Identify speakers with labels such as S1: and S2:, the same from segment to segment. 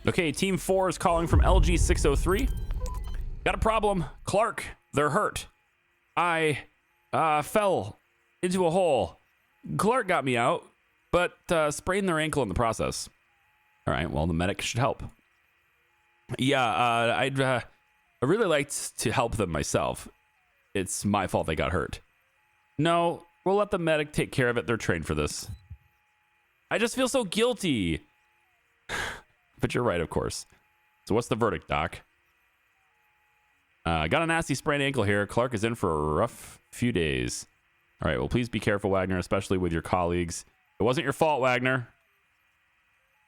S1: Okay, Team 4 is calling from LG 603. Got a problem. Clark, they're hurt. I fell into a hole. Clark got me out, but sprained their ankle in the process. All right, well, the medic should help. Yeah, I really liked to help them myself. It's my fault they got hurt. No, we'll let the medic take care of it. They're trained for this. I just feel so guilty. But you're right, of course. So what's the verdict, Doc? Got a nasty sprained ankle here. Clark is in for a rough few days. All right, well, please be careful, Wagner, especially with your colleagues. It wasn't your fault, Wagner.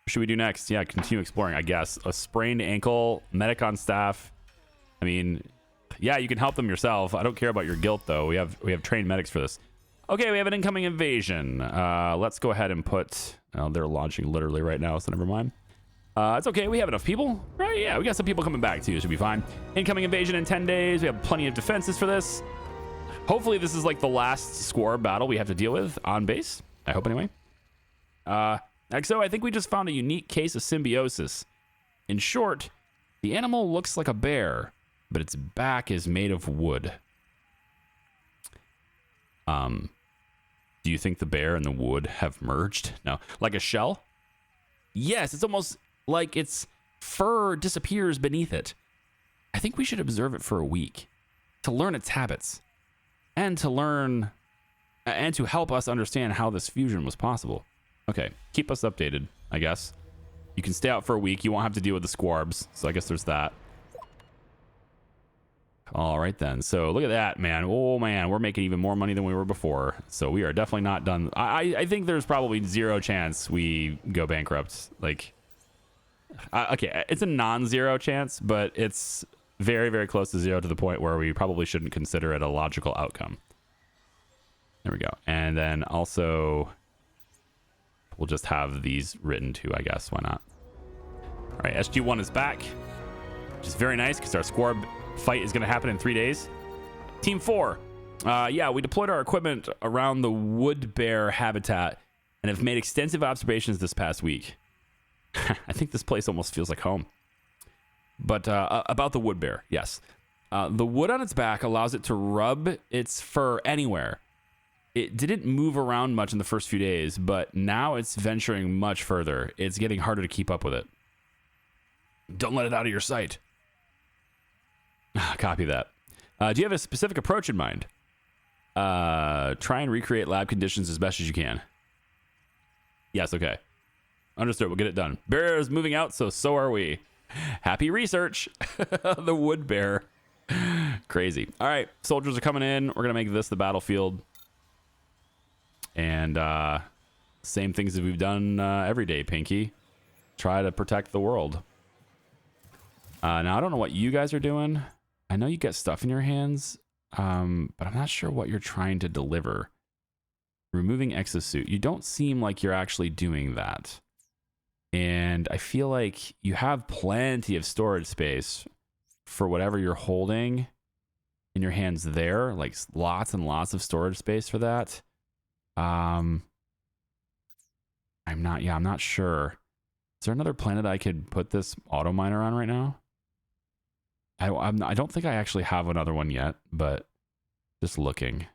S1: What should we do next? Yeah, continue exploring, I guess. A sprained ankle, medic on staff. I mean, yeah, you can help them yourself. I don't care about your guilt, though. We have trained medics for this. Okay, we have an incoming invasion. Let's go ahead and put... Oh, they're launching literally right now, so never mind. It's okay. We have enough people, right? Yeah, we got some people coming back, too. It should be fine. Incoming invasion in 10 days. We have plenty of defenses for this. Hopefully, this is like the last square battle we have to deal with on base. I hope, anyway. XO, I think we just found a unique case of symbiosis. In short, the animal looks like a bear, but its back is made of wood. Do you think the bear and the wood have merged? No. Like a shell? Yes, it's almost like its fur disappears beneath it. I think we should observe it for a week to learn its habits and to learn and to help us understand how this fusion was possible. Okay, keep us updated, I guess. You can stay out for a week. You won't have to deal with the squarbs, so I guess there's that. All right, then. So look at that, man. Oh, man, we're making even more money than we were before. So we are definitely not done. I think there's probably zero chance we go bankrupt. Like, okay, it's a non-zero chance, but it's very, very close to zero to the point where we probably shouldn't consider it a logical outcome. There we go. And then also, we'll just have these written too, I guess. Why not? All right, SG1 is back, which is very nice because our squab fight is going to happen in 3 days. Team 4. Yeah, we deployed our equipment around the wood bear habitat and have made extensive observations this past week. I think this place almost feels like home. But about the wood bear, yes. The wood on its back allows it to rub its fur anywhere. It didn't move around much in the first few days, but now it's venturing much further. It's getting harder to keep up with it. Don't let it out of your sight. Copy that. Do you have a specific approach in mind? Try and recreate lab conditions as best as you can. Yes, okay. Understood. We'll get it done. Bear is moving out, so are we. Happy research. The wood bear. Crazy. All right. Soldiers are coming in. We're going to make this the battlefield. And same things as we've done every day, Pinky. Try to protect the world. Now, I don't know what you guys are doing. I know you get stuff in your hands, but I'm not sure what you're trying to deliver. Removing exosuit. You don't seem like you're actually doing that. And I feel like you have plenty of storage space for whatever you're holding in your hands there. Like lots and lots of storage space for that. I'm not sure. Is there another planet I could put this auto miner on right now? I don't think I actually have another one yet, but just looking.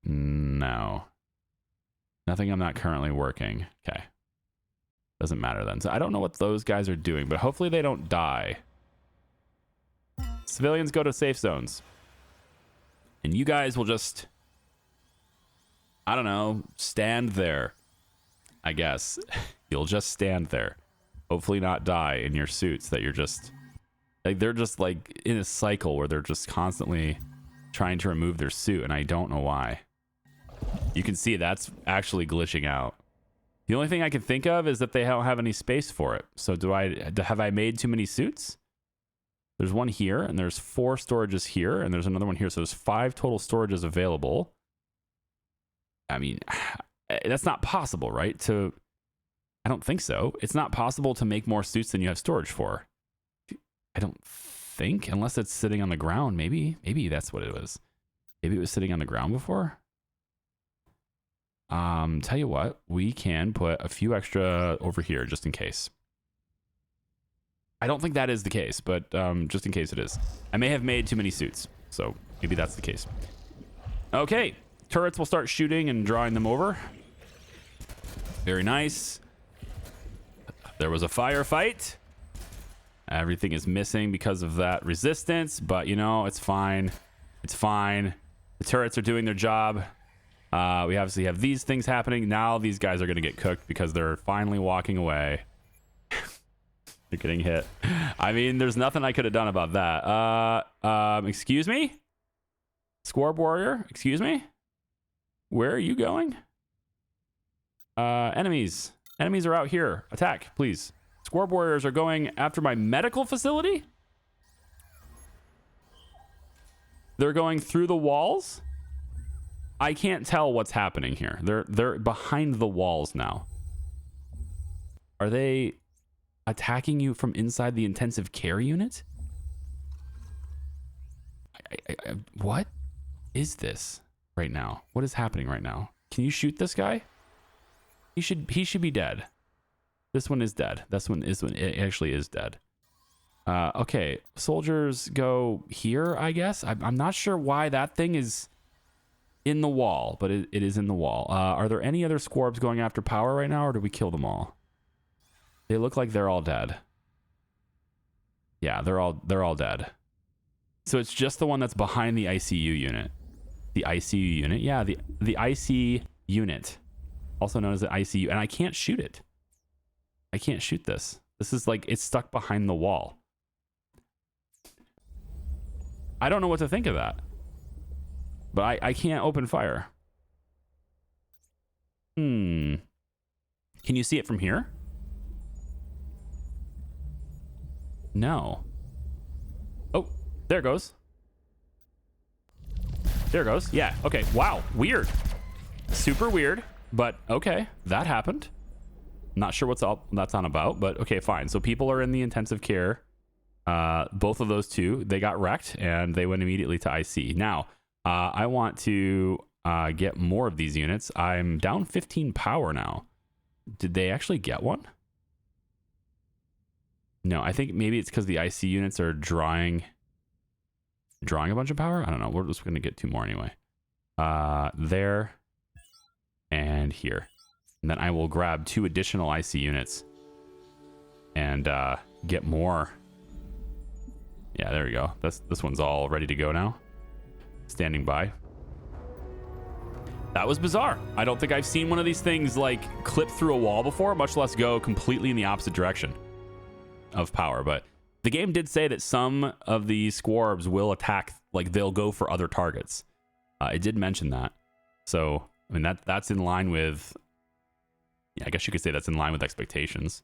S1: No. Nothing I'm not currently working. Okay. Doesn't matter then. So I don't know what those guys are doing, but hopefully they don't die. Civilians go to safe zones. And you guys will just, I don't know, stand there. I guess. You'll just stand there. Hopefully not die in your suits that you're just... Like, they're just, like, in a cycle where they're just constantly trying to remove their suit, and I don't know why. You can see that's actually glitching out. The only thing I can think of is that they don't have any space for it. So have I made too many suits? There's one here, and there's 4 storages here, and there's another one here. So there's 5 total storages available. I mean, that's not possible, right? I don't think so. It's not possible to make more suits than you have storage for. I don't think, unless it's sitting on the ground, maybe. Maybe that's what it was. Maybe it was sitting on the ground before. Tell you what, we can put a few extra over here just in case. I don't think that is the case, but just in case it is. I may have made too many suits, so maybe that's the case. Okay, turrets will start shooting and drawing them over. Very nice. There was a firefight. Everything is missing because of that resistance, but you know, it's fine. It's fine. The turrets are doing their job. We obviously have these things happening. Now these guys are going to get cooked because they're finally walking away. They're getting hit. I mean, there's nothing I could have done about that. Excuse me? Squarb warrior, excuse me? Where are you going? Enemies. Enemies are out here. Attack, please. Squarb warriors are going after my medical facility? They're going through the walls? I can't tell what's happening here. They're behind the walls now. Are they attacking you from inside the intensive care unit? What is this right now? What is happening right now? Can you shoot this guy? He should be dead. This one is dead. It actually is dead. Okay, soldiers go here, I guess. I'm not sure why that thing is in the wall, but it is in the wall. Are there any other squarbs going after power right now, or do we kill them all? They look like they're all dead. Yeah, they're all dead. So it's just the one that's behind the ICU unit. The ICU unit? Yeah, the IC unit. Also known as the ICU. And I can't shoot it. I can't shoot this. This is like, it's stuck behind the wall. I don't know what to think of that. But I can't open fire. Can you see it from here? No. Oh, there it goes. There it goes. Yeah, okay. Wow, weird. Super weird, but okay, that happened. Not sure what's that's on about, but okay, fine. So people are in the intensive care. Both of those two, they got wrecked and they went immediately to IC. Now, I want to get more of these units. I'm down 15 power now. Did they actually get one? No, I think maybe it's because the IC units are drawing a bunch of power. I don't know. We're just going to get two more anyway. There and here. And then I will grab two additional IC units and get more. Yeah, there we go. This one's all ready to go now. Standing by. That was bizarre. I don't think I've seen one of these things like clip through a wall before, much less go completely in the opposite direction of power. But the game did say that some of the squarbs will attack, like they'll go for other targets. It did mention that. So, I mean, that's in line with, yeah, I guess you could say that's in line with expectations.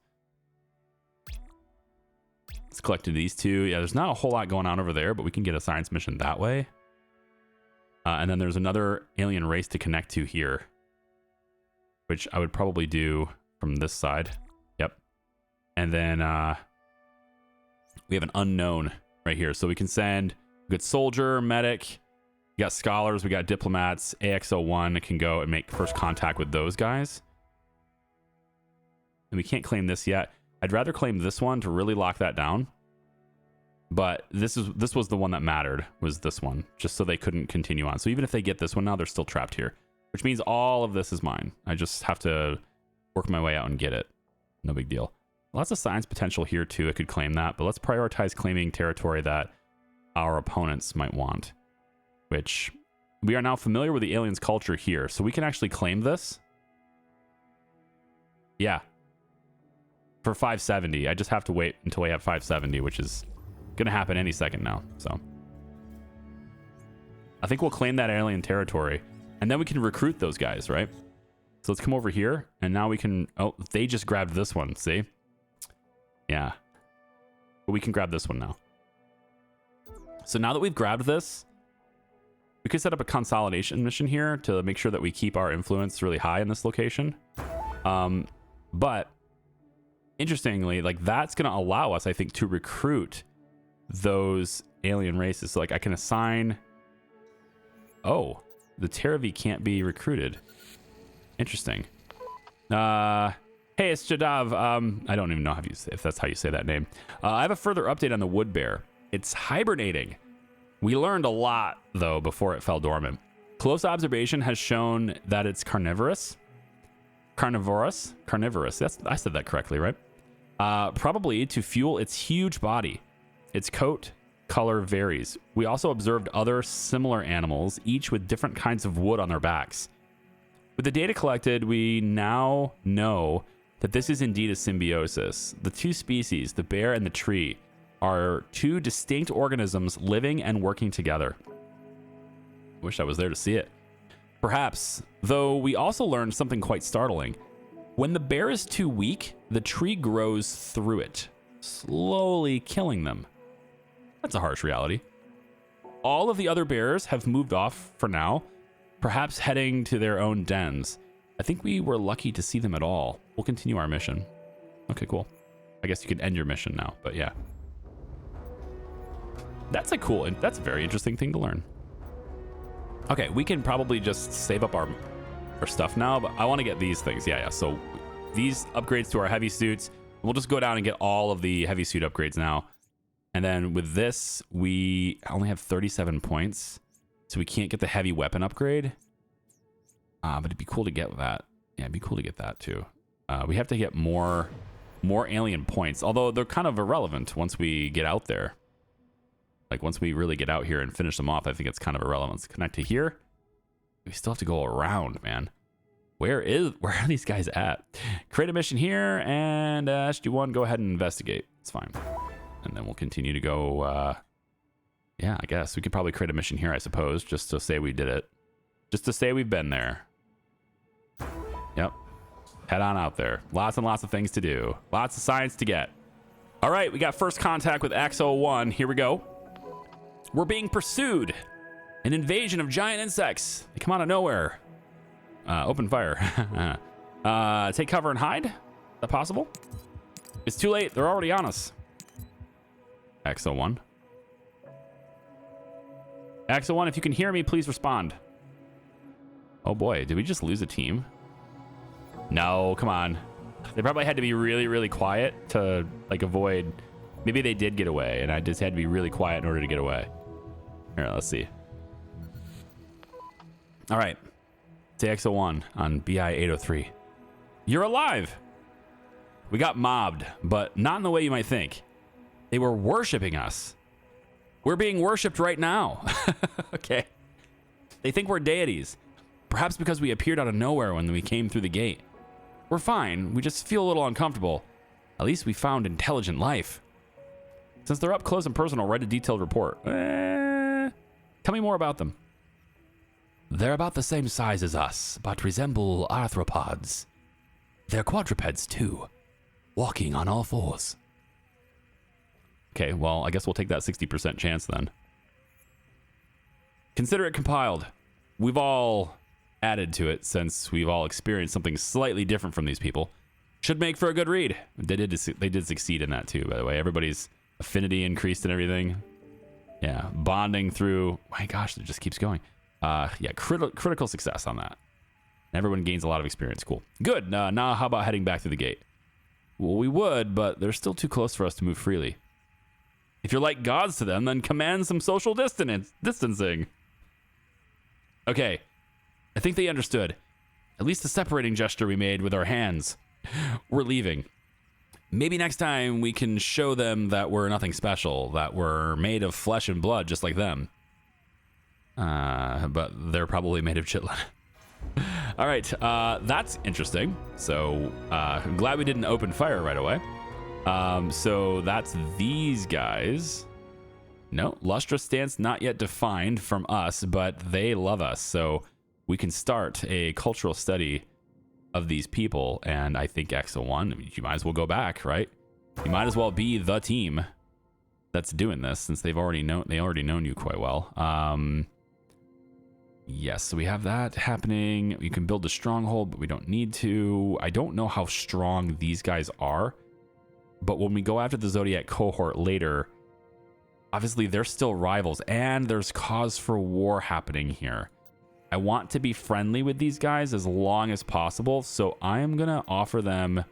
S1: Let's collect these two. Yeah, there's not a whole lot going on over there, but we can get a science mission that way. And then there's another alien race to connect to here, which I would probably do from this side. Yep. And then we have an unknown right here. So we can send a good soldier, medic. We got scholars. We got diplomats. AX-01 can go and make first contact with those guys. And we can't claim this yet. I'd rather claim this one to really lock that down. But this was the one that mattered, was this one, just so they couldn't continue on. So even if they get this one now, they're still trapped here, which means all of this is mine. I just have to work my way out and get it. No big deal. Lots of science potential here too. I could claim that, but let's prioritize claiming territory that our opponents might want, which we are now familiar with the aliens' culture here. So we can actually claim this. Yeah. For 570. I just have to wait until we have 570, which is gonna happen any second now. So I think we'll claim that alien territory and then we can recruit those guys, right? So let's come over here and now we can, oh, they just grabbed this one, see? Yeah, but we can grab this one now. So now that we've grabbed this, we could set up a consolidation mission here to make sure that we keep our influence really high in this location. But interestingly, like that's going to allow us, I think, to recruit those alien races. So like I can assign, oh, the Terravi can't be recruited. Interesting. Hey, it's Jadav. I don't even know if that's how you say that name. I have a further update on the wood bear. It's hibernating. We learned a lot, though, before it fell dormant. Close observation has shown that it's carnivorous. Carnivorous? Carnivorous. I said that correctly, right? Probably to fuel its huge body. Its coat color varies. We also observed other similar animals, each with different kinds of wood on their backs. With the data collected, we now know that this is indeed a symbiosis. The two species, the bear and the tree, are two distinct organisms living and working together. Wish I was there to see it. Perhaps, though we also learned something quite startling. When the bear is too weak, the tree grows through it, slowly killing them. That's a harsh reality. All of the other bears have moved off for now, perhaps heading to their own dens. I think we were lucky to see them at all. We'll continue our mission. Okay, cool. I guess you could end your mission now, but yeah. That's a very interesting thing to learn. Okay, we can probably just save up our stuff now, but I want to get these things. Yeah. So these upgrades to our heavy suits, we'll just go down and get all of the heavy suit upgrades now. And then with this, we only have 37 points, so we can't get the heavy weapon upgrade. But it'd be cool to get that. Yeah, it'd be cool to get that too. We have to get more alien points, although they're kind of irrelevant once we get out there. Like once we really get out here and finish them off, I think it's kind of irrelevant. Let's connect to here. We still have to go around, man. Where are these guys at? Create a mission here, and SG1, go ahead and investigate. It's fine. And then we'll continue to go. Yeah, I guess we could probably create a mission here, I suppose, just to say we did it. Just to say we've been there. Yep. Head on out there. Lots and lots of things to do. Lots of science to get. All right, we got first contact with EXO-1. Here we go. We're being pursued. An invasion of giant insects. They come out of nowhere. Open fire. Take cover and hide. Is that possible? It's too late. They're already on us. EXO-1. EXO-1, if you can hear me, please respond. Oh boy, did we just lose a team? No, come on. They probably had to be really, really quiet to like avoid. Maybe they did get away, and I just had to be really quiet in order to get away. Here, let's see. All right. It's EXO-1 on BI 803. You're alive. We got mobbed, but not in the way you might think. They were worshiping us. We're being worshipped right now. Okay. They think we're deities. Perhaps because we appeared out of nowhere when we came through the gate. We're fine. We just feel a little uncomfortable. At least we found intelligent life. Since they're up close and personal, write a detailed report. Tell me more about them. They're about the same size as us, but resemble arthropods. They're quadrupeds too, walking on all fours. Okay, well, I guess we'll take that 60% chance then. Consider it compiled. We've all added to it since we've all experienced something slightly different from these people. Should make for a good read. They did succeed in that too, by the way. Everybody's affinity increased and everything. Yeah, bonding through. My gosh, it just keeps going. Yeah, critical success on that. Everyone gains a lot of experience. Cool. Good. Now, how about heading back through the gate? Well, we would, but they're still too close for us to move freely. If you're like gods to them, then command some social distancing. Okay. I think they understood. At least the separating gesture we made with our hands. We're leaving. Maybe next time we can show them that we're nothing special, that we're made of flesh and blood just like them. But they're probably made of chitlin. All right, that's interesting. So I'm glad we didn't open fire right away. So that's these guys. No, lustrous stance not yet defined from us, but they love us. So we can start a cultural study of these people. And I think EXO-1, you might as well go back, right? You might as well be the team that's doing this since they've already known you quite well. Yes, so we have that happening. You can build a stronghold, but we don't need to. I don't know how strong these guys are, but when we go after the Zodiac cohort later, obviously they're still rivals and there's cause for war happening here. I want to be friendly with these guys as long as possible, so I am going to offer them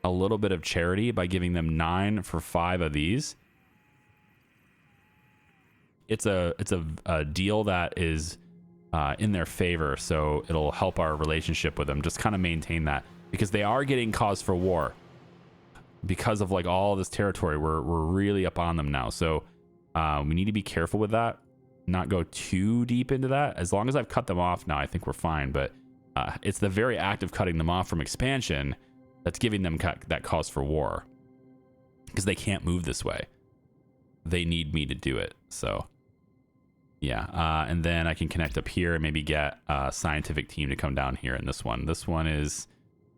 S1: a little bit of charity by giving them 9 for 5 of these. It's a deal that is in their favor, so it'll help our relationship with them. Just kind of maintain that, because they are getting cause for war because of like all this territory. We're really up on them now, so we need to be careful with that, not go too deep into that. As long as I've cut them off now, I think we're fine. But it's the very act of cutting them off from expansion that's giving them that cause for war, because they can't move this way. They need me to do it. So yeah, and then I can connect up here and maybe get a scientific team to come down here in this one. This one is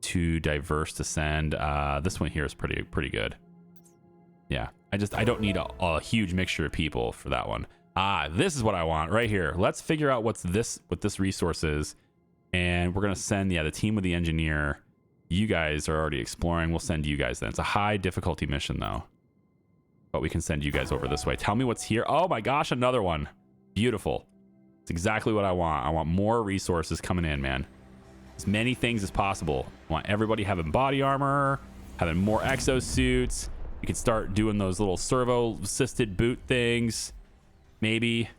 S1: too diverse to send. This one here is pretty good. Yeah, I don't need a huge mixture of people for that one. This is what I want right here. Let's figure out what this resource is, and we're gonna send the team with the engineer. You guys are already exploring. We'll send you guys then. It's a high difficulty mission though, but we can send you guys over this way. Tell me what's here. Oh my gosh, another one. Beautiful. It's exactly what I want. I want more resources coming in, man. As many things as possible. I want everybody having body armor, having more exosuits. We can start doing those little servo assisted boot things. Maybe.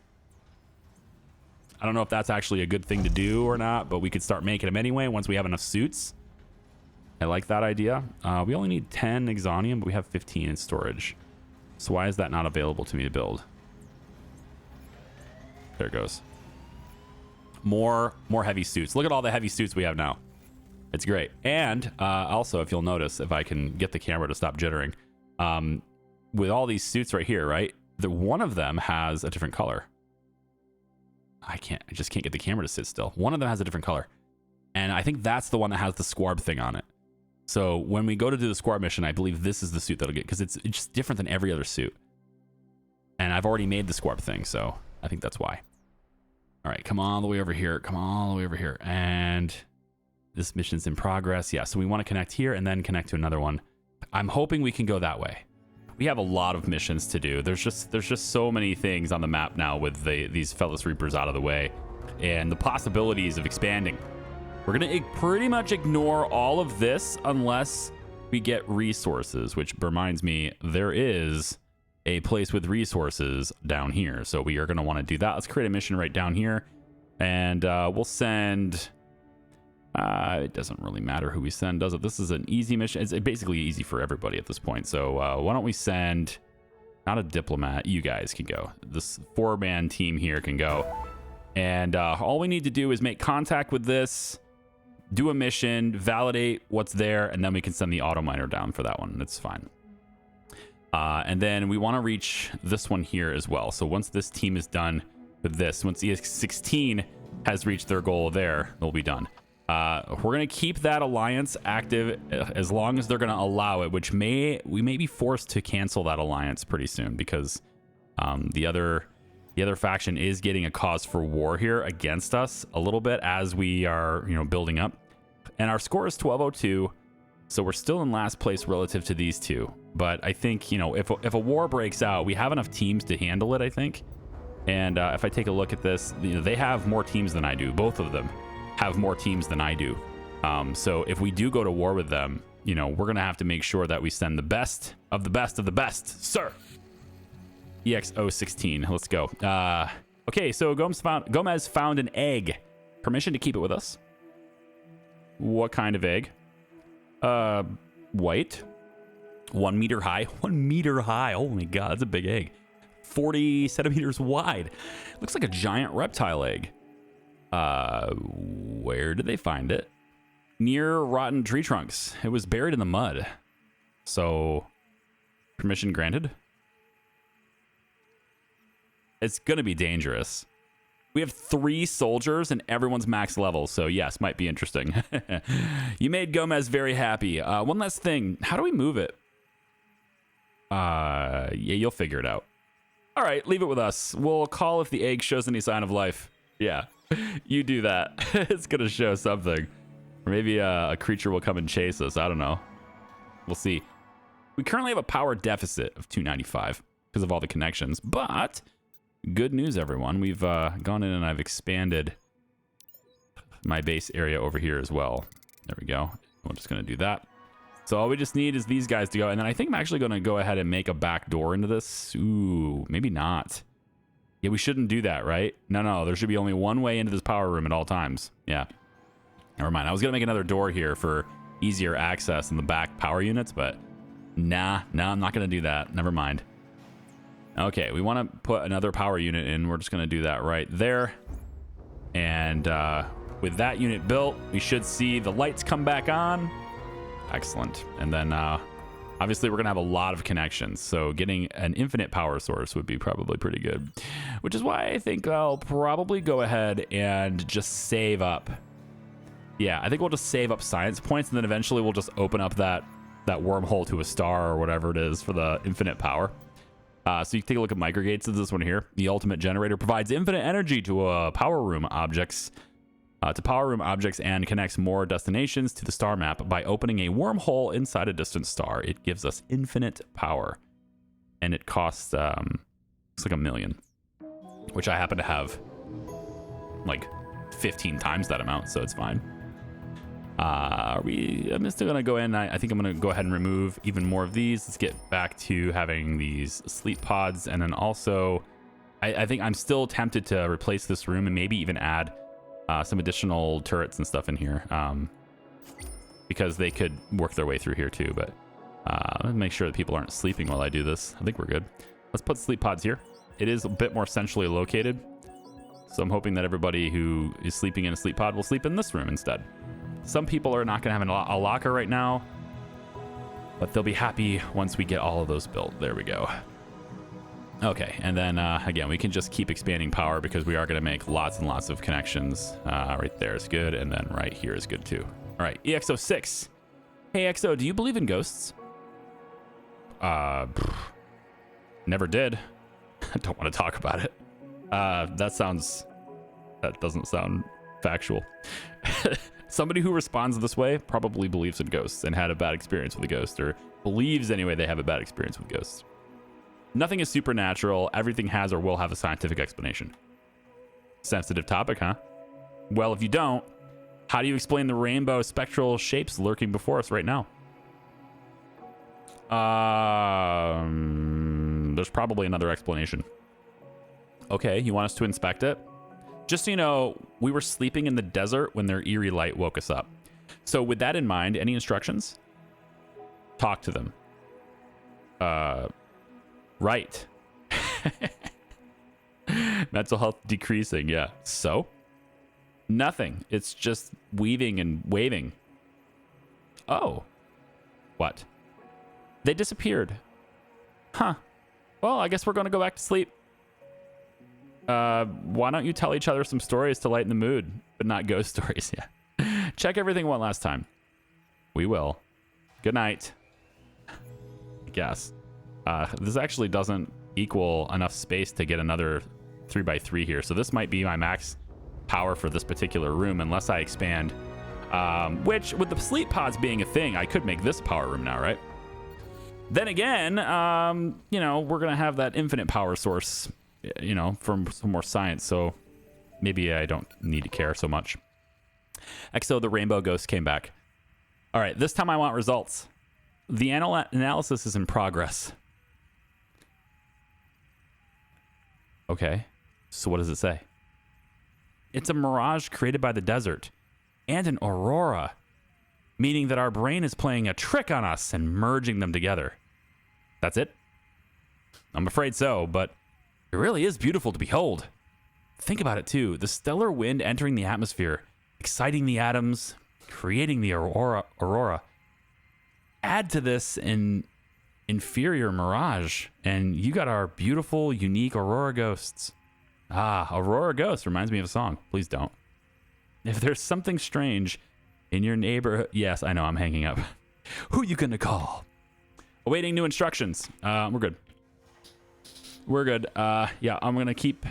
S1: I don't know if that's actually a good thing to do or not, but we could start making them anyway once we have enough suits. I like that idea. We only need 10 exonium, but we have 15 in storage. So why is that not available to me to build? There it goes. More heavy suits. Look at all the heavy suits we have now. It's great. And also, if you'll notice, if I can get the camera to stop jittering, with all these suits right here, right? One of them has a different color. I just can't get the camera to sit still. One of them has a different color. And I think that's the one that has the squarb thing on it. So when we go to do the squarb mission, I believe this is the suit that'll get, because it's just different than every other suit. And I've already made the squarb thing, so I think that's why. All right, come all the way over here. Come all the way over here. And this mission's in progress. Yeah, so we want to connect here and then connect to another one. I'm hoping we can go that way. We have a lot of missions to do. There's just so many things on the map now with these Fellas Reapers out of the way, and the possibilities of expanding. We're going to pretty much ignore all of this unless we get resources, which reminds me, there is a place with resources down here. So we are going to want to do that. Let's create a mission right down here, and we'll send... it doesn't really matter who we send, does it? This is an easy mission. It's basically easy for everybody at this point. So why don't we send... Not a diplomat. You guys can go. This 4-man team here can go. And all we need to do is make contact with this, do a mission, validate what's there, and then we can send the auto miner down for that one. It's fine. And then we want to reach this one here as well. So once this team is done with this, once EX16 has reached their goal there, they'll be done. We're going to keep that alliance active as long as they're going to allow it, which we may be forced to cancel that alliance pretty soon, because the other faction is getting a cause for war here against us a little bit as we are, building up. And our score is 1202, so we're still in last place relative to these two. But I think, if a war breaks out, we have enough teams to handle it, I think. And if I take a look at this, they have more teams than I do. Both of them have more teams than I do. So if we do go to war with them, we're going to have to make sure that we send the best of the best of the best, sir. EXO16, let's go. Okay, so Gomez found an egg. Permission to keep it with us. What kind of egg? White. 1 meter high. 1 meter high. Oh my god, that's a big egg. 40 centimeters wide. Looks like a giant reptile egg. Where did they find it? Near rotten tree trunks. It was buried in the mud. So, permission granted. It's gonna be dangerous. We have 3 soldiers and everyone's max level, so yes, might be interesting. You made Gomez very happy. One last thing. How do we move it? Yeah, you'll figure it out. All right, leave it with us. We'll call if the egg shows any sign of life. Yeah, you do that. It's gonna show something. Or maybe a creature will come and chase us. I don't know. We'll see. We currently have a power deficit of 295 because of all the connections, but good news, everyone. We've gone in and I've expanded my base area over here as well. There we go. We're just gonna do that. So all we just need is these guys to go. And then I think I'm actually going to go ahead and make a back door into this. Ooh, maybe not. Yeah, we shouldn't do that, right? No, there should be only one way into this power room at all times. Yeah. Never mind. I was going to make another door here for easier access in the back power units, but nah, I'm not going to do that. Never mind. Okay, we want to put another power unit in. We're just going to do that right there. And with that unit built, we should see the lights come back on. Excellent. And then obviously we're going to have a lot of connections. So getting an infinite power source would be probably pretty good. Which is why I think I'll probably go ahead and just save up. Yeah, I think we'll just save up science points, and then eventually we'll just open up that wormhole to a star or whatever it is for the infinite power. So you can take a look at microgates of this one here. The ultimate generator provides infinite energy to power room objects. And connects more destinations to the star map by opening a wormhole inside a distant star. It gives us infinite power, and it costs it's like $1 million, which I happen to have like 15 times that amount, so it's fine. I'm just gonna go in. I think I'm gonna go ahead and remove even more of these. Let's get back to having these sleep pods, and then also I think I'm still tempted to replace this room and maybe even add some additional turrets and stuff in here, because they could work their way through here too. But let's make sure that people aren't sleeping while I do this. I think we're good. Let's put sleep pods here. It is a bit more centrally located, so I'm hoping that everybody who is sleeping in a sleep pod will sleep in this room instead. Some people are not going to have a locker right now, but they'll be happy once we get all of those built. There we go. Okay, and then again, we can just keep expanding power because we are going to make lots and lots of connections. Right there is good, and then right here is good too. All right, EXO6. Hey, EXO, do you believe in ghosts? Never did. I don't want to talk about it. That doesn't sound factual. Somebody who responds this way probably believes in ghosts and had a bad experience with a ghost, or believes anyway they have a bad experience with ghosts. Nothing is supernatural. Everything has or will have a scientific explanation. Sensitive topic, huh? Well, if you don't, how do you explain the rainbow spectral shapes lurking before us right now? There's probably another explanation. Okay, you want us to inspect it? Just so you know, we were sleeping in the desert when their eerie light woke us up. So with that in mind, any instructions? Talk to them. Right. Mental health decreasing, yeah. So? Nothing. It's just weaving and waving. Oh. What? They disappeared. Huh. Well, I guess we're going to go back to sleep. Why don't you tell each other some stories to lighten the mood, but not ghost stories? Yeah. Check everything one last time. We will. Good night. I guess. This actually doesn't equal enough space to get another 3x3 here. So this might be my max power for this particular room unless I expand. Which, with the sleep pods being a thing, I could make this power room now, right? Then again, you know, we're going to have that infinite power source, you know, from some more science. So maybe I don't need to care so much. EXO, the rainbow ghost came back. All right, this time I want results. The analysis is in progress. Okay, so what does it say? It's a mirage created by the desert and an aurora, meaning that our brain is playing a trick on us and merging them together. That's it? I'm afraid so, but it really is beautiful to behold. Think about it too. The stellar wind entering the atmosphere, exciting the atoms, creating the aurora. Add to this an inferior mirage, and you got our beautiful, unique aurora ghosts. Ah, aurora ghost reminds me of a song. Please don't. If there's something strange in your neighborhood... Yes, I know, I'm hanging up. Who you gonna call? Awaiting new instructions. We're good. We're good. Yeah, I'm gonna keep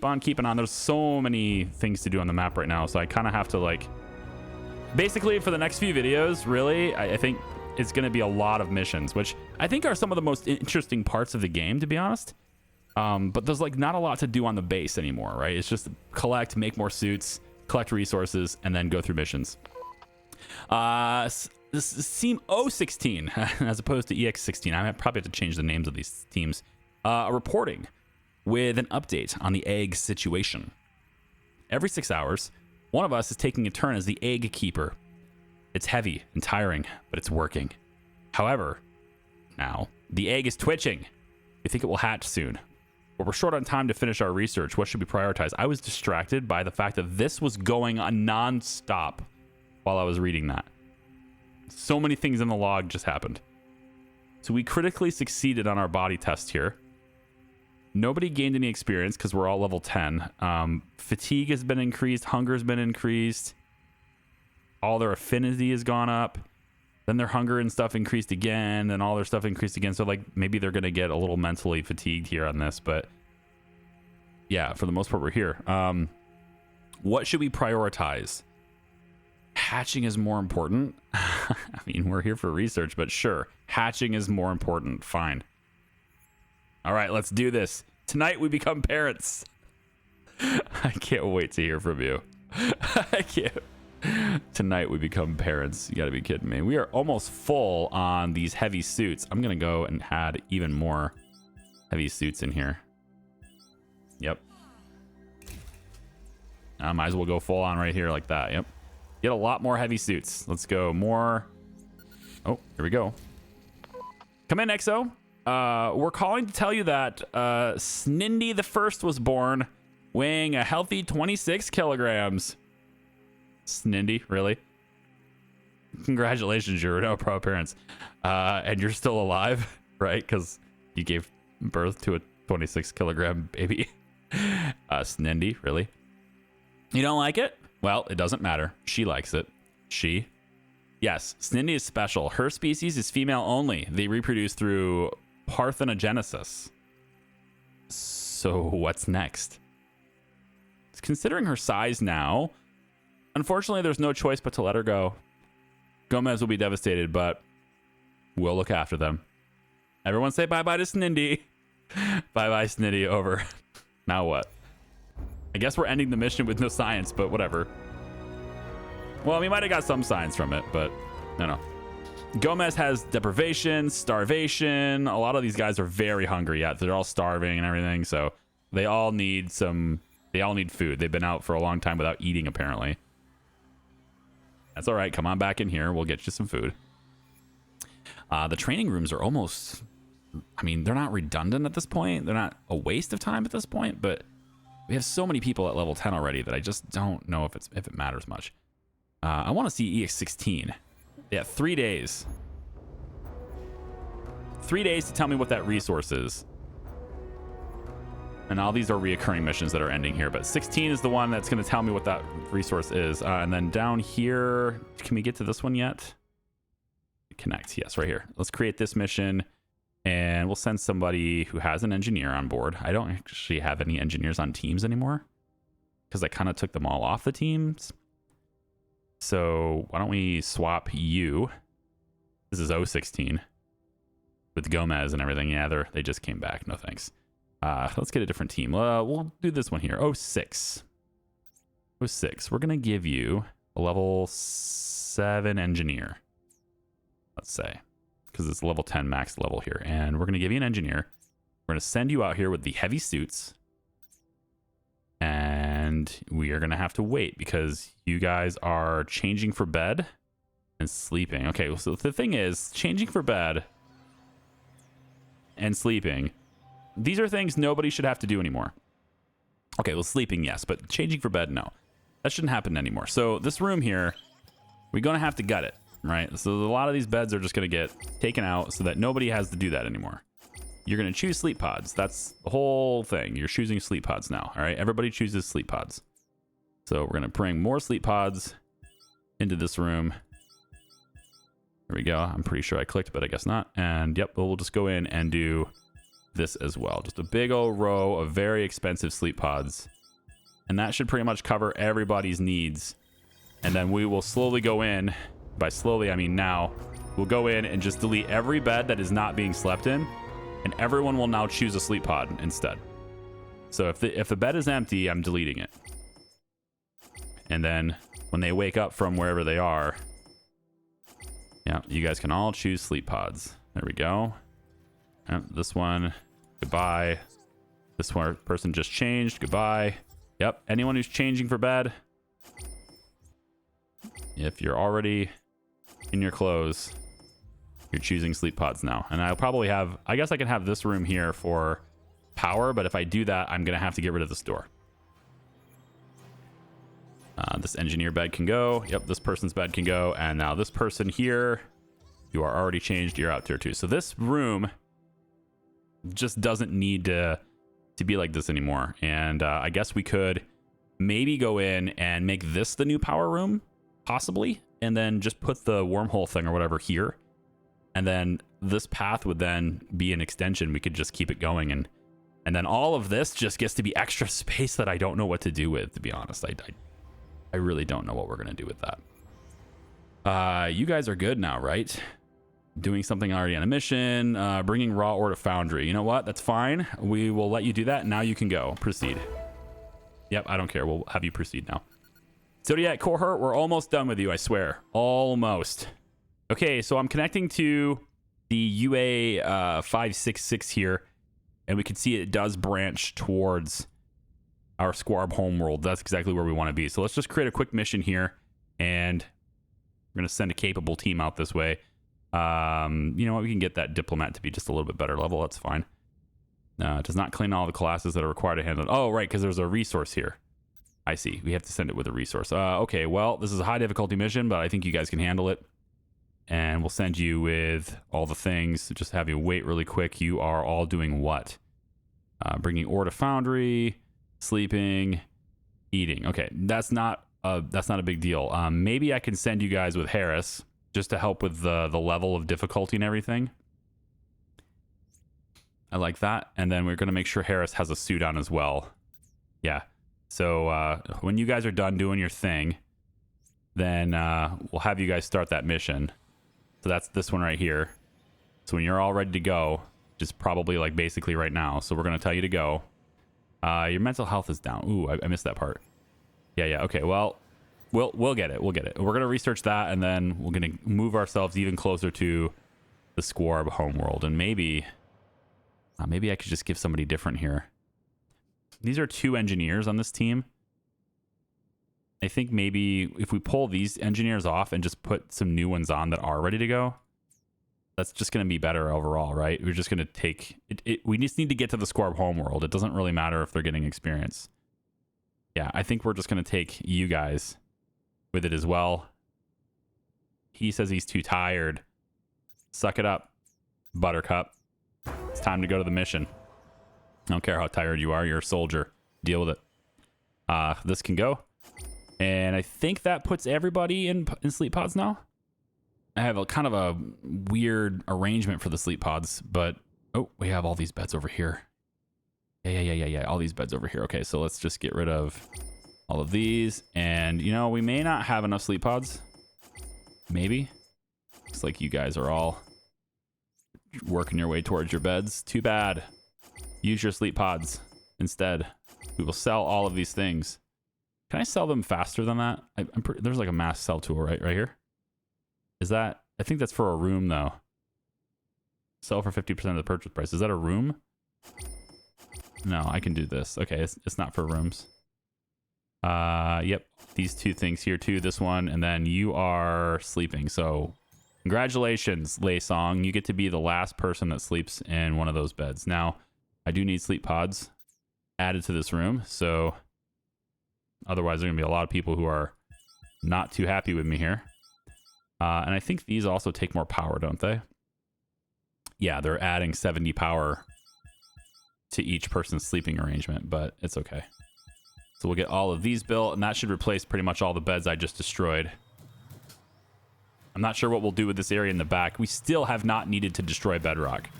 S1: on keeping on. There's so many things to do on the map right now, so I kind of have to, like... Basically, for the next few videos, really, I think it's going to be a lot of missions, which I think are some of the most interesting parts of the game, to be honest. But there's, like, not a lot to do on the base anymore, right? It's just collect, make more suits, collect resources, and then go through missions.
S2: This is Team O16 as opposed to EX16. I probably have to change the names of these teams. Reporting with an update on the egg situation. Every 6 hours, one of us is taking a turn as the egg keeper. It's heavy and tiring, but it's working. However, now the egg is twitching. We think it will hatch soon, but we're short on time to finish our research. What should we prioritize? I was distracted by the fact that this was going on non-stop while I was reading that. So many things in the log just happened. So we critically succeeded on our body test here. Nobody gained any experience because we're all level 10. Fatigue has been increased. Hunger has been increased. All their affinity has gone up. Then their hunger and stuff increased again. And all their stuff increased again. So like maybe they're going to get a little mentally fatigued here on this. But yeah, for the most part, we're here. What should we prioritize? Hatching is more important. I mean, we're here for research, but sure. Hatching is more important. Fine. All right, let's do this. Tonight we become parents. I can't wait to hear from you. I can't. Tonight we become parents. You gotta be kidding me. We are almost full on these heavy suits. I'm gonna go and add even more heavy suits in here. Yep. I might as well go full on right here like that. Yep. Get a lot more heavy suits. Let's go more. Oh, here we go. Come in, EXO. We're calling to tell you that Snindi the First was born, weighing a healthy 26 kilograms. Snindi, really? Congratulations, you're now proud parents. And you're still alive, right? Because you gave birth to a 26 kilogram baby. Snindi, really? You don't like it? Well, it doesn't matter. She likes it. She? Yes, Snindi is special. Her species is female only. They reproduce through parthenogenesis. So what's next? Considering her size now, unfortunately, there's no choice but to let her go. Gomez will be devastated, but we'll look after them. Everyone say bye-bye to Snindi. Bye-bye, Snindi. Over. Now what? I guess we're ending the mission with no science, but whatever. Well, we might have got some science from it, but no. Gomez has deprivation, starvation. A lot of these guys are very hungry. Yeah, they're all starving and everything, so they all need food. They've been out for a long time without eating, apparently. That's all right. Come on back in here. We'll get you some food. The training rooms are almost... I mean, they're not redundant at this point. They're not a waste of time at this point, but we have so many people at level 10 already that I just don't know if it matters much. I want to see EX16. Yeah, 3 days. 3 days to tell me what that resource is. And all these are reoccurring missions that are ending here, but 16 is the one that's going to tell me what that resource is. And then down here, can we get to this one yet? Connect, yes, right here. Let's create this mission, and we'll send somebody who has an engineer on board. I don't actually have any engineers on teams anymore because I kind of took them all off the teams. So why don't we swap you? This is O16 with Gomez and everything. Yeah, they just came back. No thanks. Let's get a different team. We'll do this one here. 06. 06. We're going to give you a level 7 engineer. Let's say. Because it's level 10 max level here. And we're going to give you an engineer. We're going to send you out here with the heavy suits. And we are going to have to wait because you guys are changing for bed and sleeping. Okay, so the thing is, changing for bed and sleeping, these are things nobody should have to do anymore. Okay, well, sleeping, yes, but changing for bed, no. That shouldn't happen anymore. So this room here, we're going to have to gut it, right? So a lot of these beds are just going to get taken out so that nobody has to do that anymore. You're going to choose sleep pods. That's the whole thing. You're choosing sleep pods now, all right? Everybody chooses sleep pods. So we're going to bring more sleep pods into this room. There we go. I'm pretty sure I clicked, but I guess not. And yep, we'll just go in and do this as well. Just a big old row of very expensive sleep pods. And that should pretty much cover everybody's needs. And then we will slowly go in. By slowly, I mean now. We'll go in and just delete every bed that is not being slept in. And everyone will now choose a sleep pod instead. So if the bed is empty, I'm deleting it. And then when they wake up from wherever they are, Yeah, you guys can all choose sleep pods. There we go. Yep, this one, goodbye. This one person just changed, goodbye. Yep, anyone who's changing for bed, if you're already in your clothes, you're choosing sleep pods now. And I'll probably have, I guess I can have this room here for power, but if I do that, I'm going to have to get rid of this door. This engineer bed can go. Yep, this person's bed can go. And now this person here, you are already changed. You're out tier 2. So this room just doesn't need to be like this anymore. And I guess we could maybe go in and make this the new power room, possibly, and then just put the wormhole thing or whatever here. And then this path would then be an extension. We could just keep it going. And then all of this just gets to be extra space that I don't know what to do with, to be honest. I really don't know what we're going to do with that. You guys are good now, right? Doing something already on a mission, bringing raw ore to foundry. You know what? That's fine. We will let you do that. Now you can go. Proceed. Yep, I don't care. We'll have you proceed now. Zodiac cohort, we're almost done with you, I swear. Almost. Okay, so I'm connecting to the UA 566 here, and we can see it does branch towards our Squarb homeworld. That's exactly where we want to be. So let's just create a quick mission here, and we're going to send a capable team out this way. You know what? We can get that diplomat to be just a little bit better level. That's fine. It does not claim all the classes that are required to handle it. Oh, right, because there's a resource here. I see. We have to send it with a resource. Okay, well, this is a high difficulty mission, but I think you guys can handle it. And we'll send you with all the things. Just have you wait really quick. You are all doing what? Bringing ore to foundry, sleeping, eating. Okay, that's not a big deal. Maybe I can send you guys with Harris just to help with the level of difficulty and everything. I like that. And then we're going to make sure Harris has a suit on as well. Yeah. So when you guys are done doing your thing, then we'll have you guys start that mission. So that's this one right here. So when you're all ready to go, just probably like basically right now. So we're going to tell you to go. Your mental health is down. Ooh, I missed that part. Yeah. Okay. Well, we'll get it. We'll get it. We're going to research that, and then we're going to move ourselves even closer to the Squarb homeworld. And maybe I could just give somebody different here. These are 2 engineers on this team. I think maybe if we pull these engineers off and just put some new ones on that are ready to go, that's just going to be better overall, right? We're just going to take it. We just need to get to the Squarb homeworld. It doesn't really matter if they're getting experience. Yeah, I think we're just going to take you guys with it as well. He says he's too tired. Suck it up, Buttercup. It's time to go to the mission. I don't care how tired you are. You're a soldier. Deal with it. This can go. And I think that puts everybody in sleep pods now. I have a kind of a weird arrangement for the sleep pods, but oh, we have all these beds over here. Yeah. All these beds over here. Okay, so let's just get rid of all of these. And, you know, we may not have enough sleep pods. Maybe. Looks like you guys are all working your way towards your beds. Too bad. Use your sleep pods instead. We will sell all of these things. Can I sell them faster than that? There's like a mass sell tool right here. Is that? I think that's for a room though. Sell for 50% of the purchase price. Is that a room? No, I can do this. Okay, it's not for rooms. Yep. These 2 things here too. This one, and then you are sleeping. So congratulations, Lei Song. You get to be the last person that sleeps in one of those beds. Now, I do need sleep pods added to this room. So otherwise, there are going to be a lot of people who are not too happy with me here. And I think these also take more power, don't they? Yeah, they're adding 70 power to each person's sleeping arrangement, but it's okay. So we'll get all of these built, and that should replace pretty much all the beds I just destroyed. I'm not sure what we'll do with this area in the back. We still have not needed to destroy bedrock.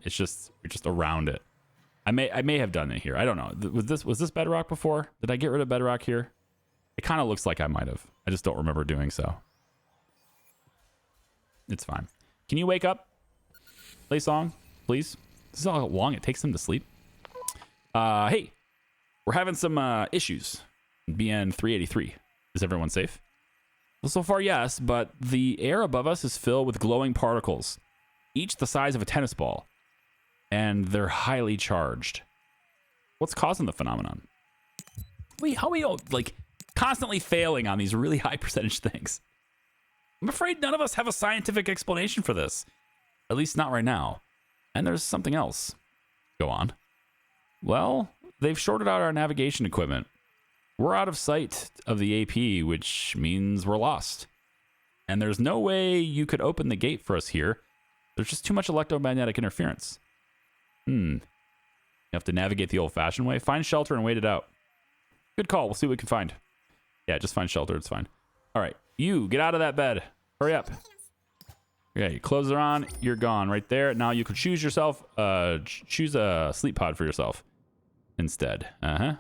S2: We're just around it. I may have done it here. I don't know. Was this bedrock before? Did I get rid of bedrock here? It kind of looks like I might have. I just don't remember doing so. It's fine. Can you wake up? Play song, please. This is how long it takes them to sleep. Hey, we're having some issues. BN 383. Is everyone safe? Well, so far, yes, but the air above us is filled with glowing particles, each the size of a tennis ball, and they're highly charged. What's causing the phenomenon? How are we like constantly failing on these really high percentage things? I'm afraid none of us have a scientific explanation for this, at least not right now. And there's something else. Go on. Well, they've shorted out our navigation equipment. We're out of sight of the AP, which means we're lost. And there's no way you could open the gate for us here. There's just too much electromagnetic interference. You have to navigate the old-fashioned way. Find shelter and wait it out. Good call. We'll see what we can find. Yeah, just find shelter. It's fine. All right. You, get out of that bed. Hurry up. Yeah, your clothes are on. You're gone right there. Now you can choose yourself. Choose a sleep pod for yourself instead.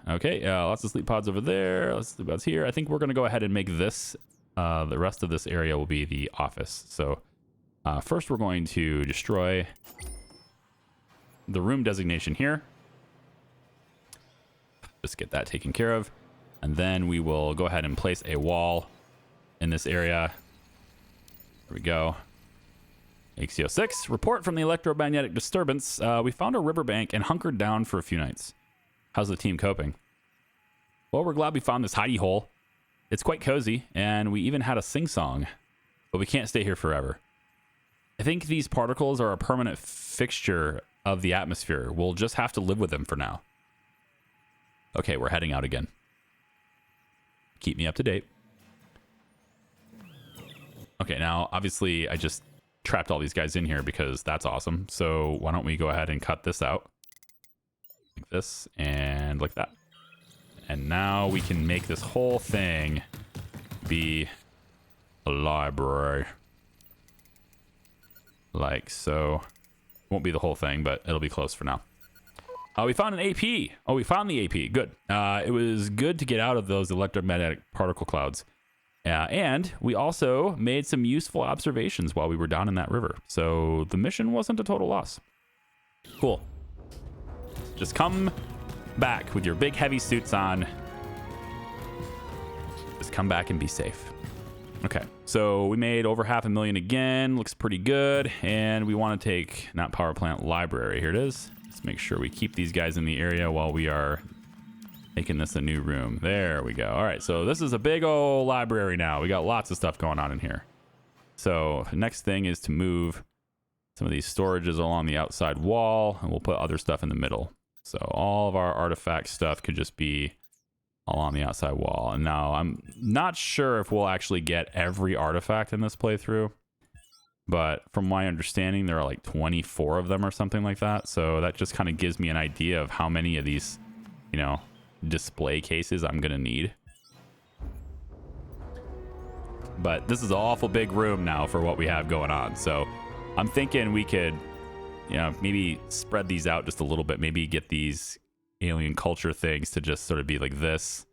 S2: Okay. Lots of sleep pods over there. Lots of sleep pods here. I think we're going to go ahead and make this. The rest of this area will be the office. So first we're going to destroy the room designation here. Just get that taken care of. And then we will go ahead and place a wall in this area. There we go. XCO6, report from the electromagnetic disturbance. We found a riverbank and hunkered down for a few nights. How's the team coping? Well, we're glad we found this hidey hole. It's quite cozy, and we even had a sing-song. But we can't stay here forever. I think these particles are a permanent fixture of the atmosphere. We'll just have to live with them for now. Okay, we're heading out again. Keep me up to date. Okay, now, obviously, I just trapped all these guys in here because that's awesome. So why don't we go ahead and cut this out. Like this and like that. And now we can make this whole thing be a library. Like so. Won't be the whole thing, but it'll be close for now. We found an AP. Oh, we found the AP. Good. It was good to get out of those electromagnetic particle clouds. And we also made some useful observations while we were down in that river. So the mission wasn't a total loss. Cool. Just come back with your big heavy suits on. Just come back and be safe. Okay, so we made over 500,000 again. Looks pretty good. And we want to take, not power plant, library. Here it is. Let's make sure we keep these guys in the area while we are making this a new room. There we go. All right, so this is a big old library now. We got lots of stuff going on in here. So the next thing is to move some of these storages along the outside wall, and we'll put other stuff in the middle. So all of our artifact stuff could just be along the outside wall. And now I'm not sure if we'll actually get every artifact in this playthrough, but from my understanding, there are like 24 of them or something like that. So that just kind of gives me an idea of how many of these, you know, display cases I'm gonna need. But this is an awful big room now for what we have going on. So I'm thinking we could, you know, maybe spread these out just a little bit. Maybe get these alien culture things to just sort of be like this.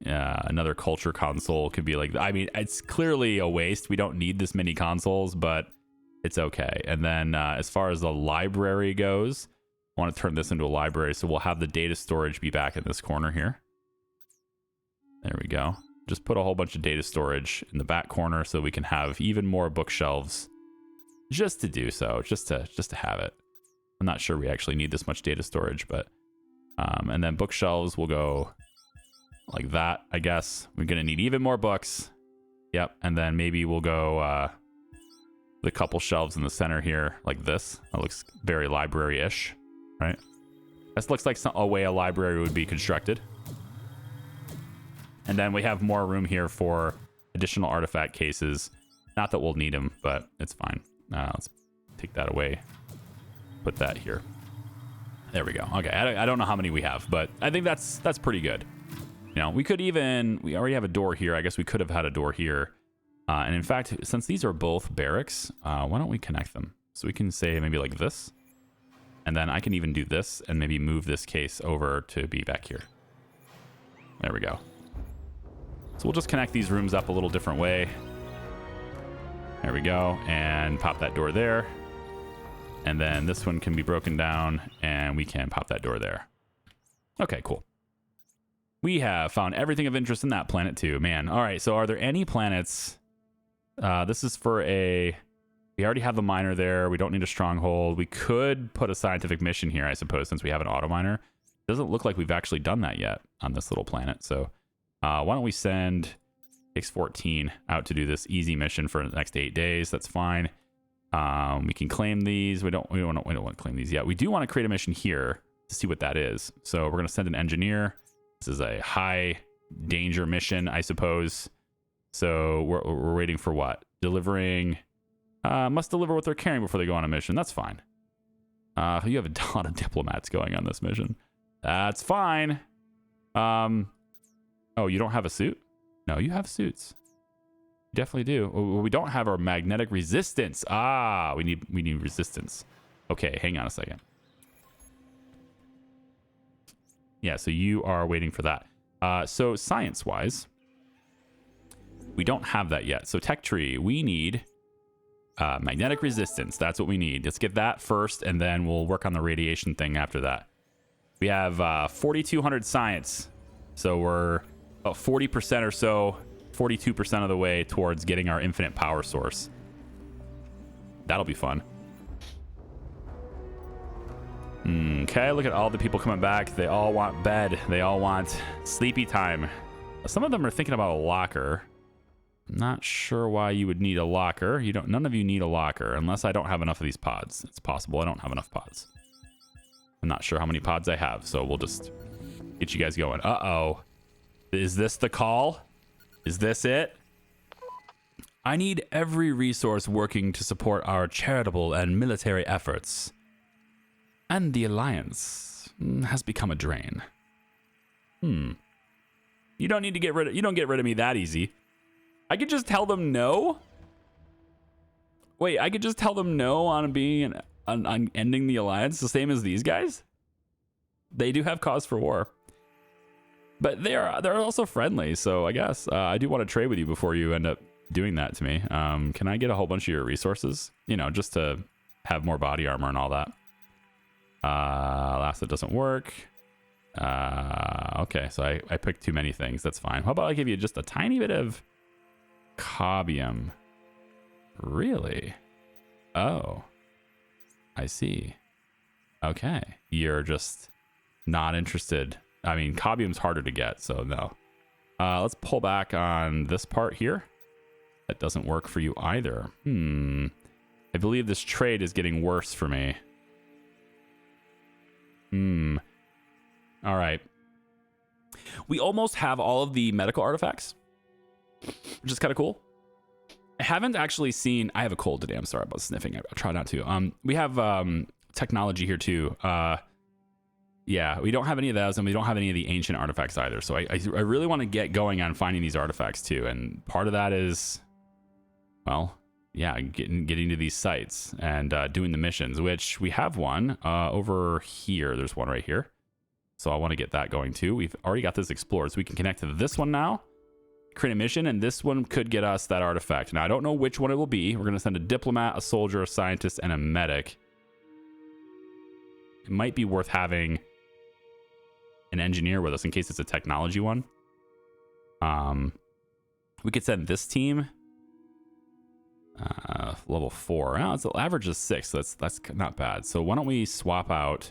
S2: Another culture console could be like, I mean, it's clearly a waste. We don't need this many consoles, but it's okay. And then as far as the library goes, I want to turn this into a library. So we'll have the data storage be back in this corner here. There we go. Just put a whole bunch of data storage in the back corner so we can have even more bookshelves just to do so, just to have it. I'm not sure we actually need this much data storage, but and then bookshelves will go like that, I guess. We're gonna need even more books. Yep, and then maybe we'll go the couple shelves in the center here like this. That looks very library-ish, right? This looks like a way a library would be constructed. And then we have more room here for additional artifact cases. Not that we'll need them, but it's fine. Let's take that away. Put that here. There we go. Okay, I don't know how many we have, but I think that's pretty good. You know, we already have a door here. I guess we could have had a door here. And in fact, since these are both barracks, why don't we connect them? So we can say maybe like this. And then I can even do this and maybe move this case over to be back here. There we go. So we'll just connect these rooms up a little different way. There we go. And pop that door there. And then this one can be broken down and we can pop that door there. Okay, cool. We have found everything of interest in that planet too, man. All right, so are there any planets? This is for a... We already have the miner there. We don't need a stronghold. We could put a scientific mission here, I suppose, since we have an auto miner. Doesn't look like we've actually done that yet on this little planet. So why don't we send X14 out to do this easy mission for the next 8 days? That's fine. We can claim these. We don't want to claim these yet. We do want to create a mission here to see what that is. So we're going to send an engineer. This is a high danger mission, I suppose. So we're waiting for what? Delivering... must deliver what they're carrying before they go on a mission. That's fine. You have a lot of diplomats going on this mission. That's fine. Oh, you don't have a suit? No, you have suits. You definitely do. We don't have our magnetic resistance. We need resistance. Okay, hang on a second. Yeah, so you are waiting for that. So science-wise, we don't have that yet. So tech tree, we need magnetic resistance. That's what we need. Let's get that first, and then we'll work on the radiation thing after that. We have 4,200 science. So we're about 40% or so, 42% of the way towards getting our infinite power source. That'll be fun. Okay, look at all the people coming back. They all want bed. They all want sleepy time. Some of them are thinking about a locker. I'm not sure why you would need a locker. None of you need a locker unless I don't have enough of these pods. It's possible I don't have enough pods. I'm not sure how many pods I have, so we'll just get you guys going. Uh-oh. Is this the call? Is this it? I need every resource working to support our charitable and military efforts. And the Alliance has become a drain. You don't need to get rid of... You don't get rid of me that easy. I could just tell them no? Wait, I could just tell them no on ending the Alliance, the same as these guys? They do have cause for war. But they're also friendly, so I guess I do want to trade with you before you end up doing that to me. Can I get a whole bunch of your resources? Just to have more body armor and all that. Last, it doesn't work. Okay, so I picked too many things. That's fine. How about I give you just a tiny bit of Cobium? Really? Oh, I see. Okay, you're just not interested. I mean, Cobium's harder to get, so no. Let's pull back on this part here. That doesn't work for you either. I believe this trade is getting worse for me. All right. We almost have all of the medical artifacts, which is kind of cool. I haven't actually seen... I have a cold today. I'm sorry about sniffing. I'll try not to. We have technology here too. Yeah, we don't have any of those, and we don't have any of the ancient artifacts either. So I really want to get going on finding these artifacts too. And part of that is, well, yeah, getting to these sites and doing the missions, which we have one over here. There's one right here. So I want to get that going too. We've already got this explored, so we can connect to this one now, create a mission, and this one could get us that artifact. Now, I don't know which one it will be. We're going to send a diplomat, a soldier, a scientist, and a medic. It might be worth having an engineer with us in case it's a technology one. We could send this team level 4. Oh, it's the average is 6, so that's not bad. So why don't we swap out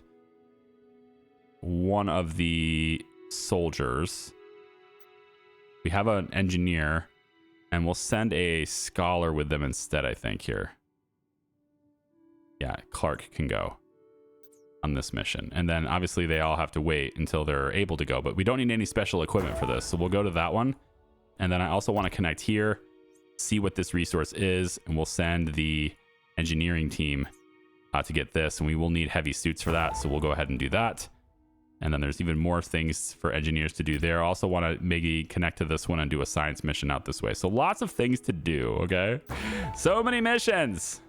S2: one of the soldiers? We have an engineer, and we'll send a scholar with them instead, I think, here. Yeah, Clark can go on this mission. And then obviously they all have to wait until they're able to go, but we don't need any special equipment for this. So we'll go to that one. And then I also want to connect here, see what this resource is, and we'll send the engineering team to get this. And we will need heavy suits for that. So we'll go ahead and do that. And then there's even more things for engineers to do there. I also want to maybe connect to this one and do a science mission out this way. So lots of things to do, okay? So many missions.